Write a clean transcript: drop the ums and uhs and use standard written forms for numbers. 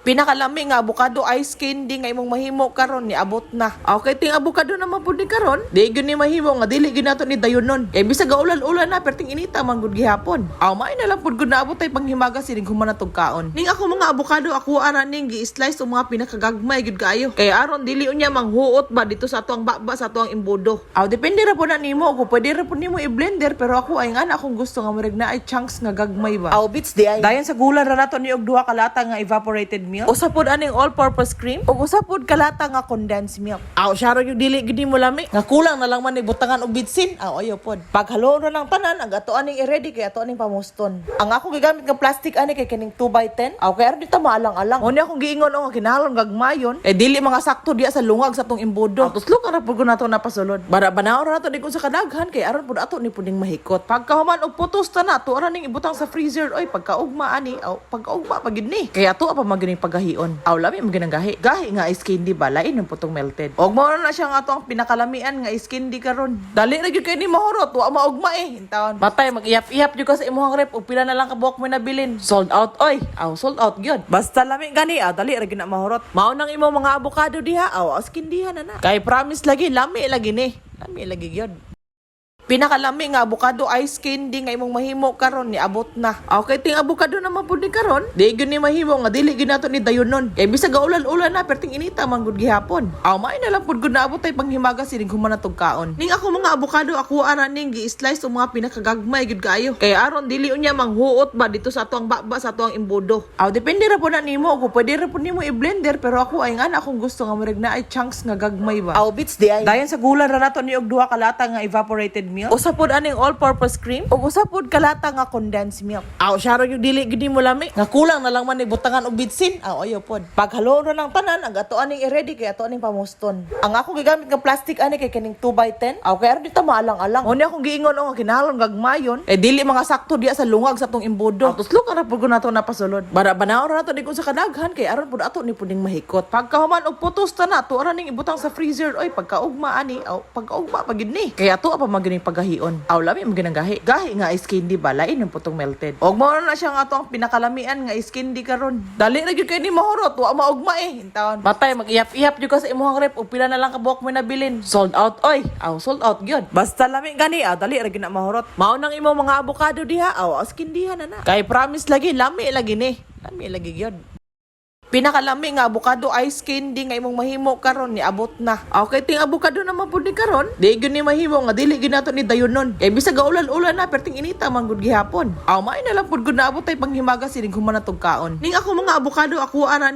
Pinakalami nga avocado ice candy nga imong mahimo karon ni abot na. Okay, ting avocado naman pud ni karon. Di gyud ni mahimo nga dili gyud nato ni dayonon. Kay bisag ulan-ulan na perting inita man gud gihapon. May na lang pud gud naabot tay panghimaga sining human natog kaon. Ning ako mga avocado ako ara ning gi-slice og mga pinakagagmay gud kaayo. Kay aron dili unya manghuot ba dito sa atuang baba sa atuang imbodo. Depende ra pud na nimo kung pwede ra pud nimo i-blender pero ako ay nga akong gusto nga murag na ay chunks nga gagmay ba. Bits di ay. Dayon sa gula ra nato ni og duha ka lata nga evaporated milk. Usa pod aning all-purpose cream ug usa pod kalata nga condensed milk. Syaro yung dili gid mo lami. Nga kulang na lang man ni butangan og bitsin. Ayo pod. Paghalo ra lang tanan ang ato aning i-ready kay ato aning pamuston. Ang ako gigamit nga plastic ani kay kining 2x10. Kay ara dito maalang-alang. Unya akong giingon nga kinahanglan gagmayon. Dili mga sakto diya sa lungag sa tong imbodo. Tuslo ka ra pud nato napasulod. Bara banaw ra nato di kun sa kadaghan kay aron pud ato ni puding mahikot. Pagkahuman og putos ta na to ara ning ibutang sa freezer oy pagkaugma ani pagkaugma pagid ni. Kay ato pa magining paggahion. Lami mo ginang gahi. Gahi nga ice candy ba lain ng putong melted. Og mao na siya nga ato ang pinakalamian nga ice candy karon. Dali ra gyud kay ni mahurot wa maugma intawon. Batay mag-iyap-iyap jud ka sa imong rep ug pila na lang ka buok mo nabilin. Sold out oy. Sold out gyud. Basta lami gani dali ra gyud na mahurot. Mao nang imong mga avocado diha ice candyhan na. Kay promise lagi lami lagi ni. Lami lagi gyud. Pinakalami nga avocado ice candy nga imong mahimo karon ni abot na. Okay, ting avocado naman pud ni karon. Di gyud ni mahimo nga dili gyud nato ni dayonon. Kay bisag ulan-ulan na perting inita man gud gihapon. May na lang pud gud naabot tay panghimaga sining human natog kaon. Ning ako mga avocado ako ara ning gi-slice og mga pinakagagmay gud kaayo. Kay aron dili unya manghuot ba dito sa atuang baba sa atuang imbodo. Depende ra pud na nimo kung pwede ra pud nimo i-blender pero ako ay nga akong gusto nga murag na ay chunks nga gagmay ba. Bits di ay. Dayon sa gula ra nato ni og duha ka lata nga evaporated milk. Usa pod aning all-purpose cream ug usa pod kalata nga condensed milk. Syaro yung dili gid mo lami. Nga kulang na lang man ni butangan og bitsin. Ayo pod. Paghalo ra lang tanan ang ato aning i-ready kay ato aning pamuston. Ang ako gigamit nga plastic ani kay kining 2x10. Kay ara dito maalang-alang. Unya akong giingon nga kinahanglan gagmayon. Dili mga sakto diya sa lungag sa tong imbodo. Tuslo ka ra pud nato napasulod. Bara banaw ra nato di kun sa kadaghan kay aron pud ato ni puding mahikot. Pagkahuman og putos ta na to ara ning ibutang sa freezer oy pagkaugma ani pagkaugma pagid ni. Kay ato pa magining paggahion. Lami mo ginang gahi. Gahi nga ice candy ba lain ng putong melted. Og mao na siya nga ato ang pinakalamian nga ice candy karon. Dali ra gyud kay ni mahurot wa maugma intawon. Batay mag-iyap-iyap jud ka sa imong rep ug pila na lang ka buok mo nabilin. Sold out oy. Sold out gyud. Basta lami gani dali ra gyud na mahurot. Mao nang imong mga avocado diha ice candyhan na. Kay promise lagi lami lagi ni. Lami lagi gyud. Pinakalami nga avocado ice candy nga imong mahimo karon ni abot na. Okay, ting avocado naman pud ni karon. Di gyud ni mahimo nga dili gyud nato ni dayonon. Kay bisag ulan-ulan na perting inita man gud gihapon. May na lang pud gud naabot tay panghimaga sining human natog kaon. Ning ako mga avocado ako ara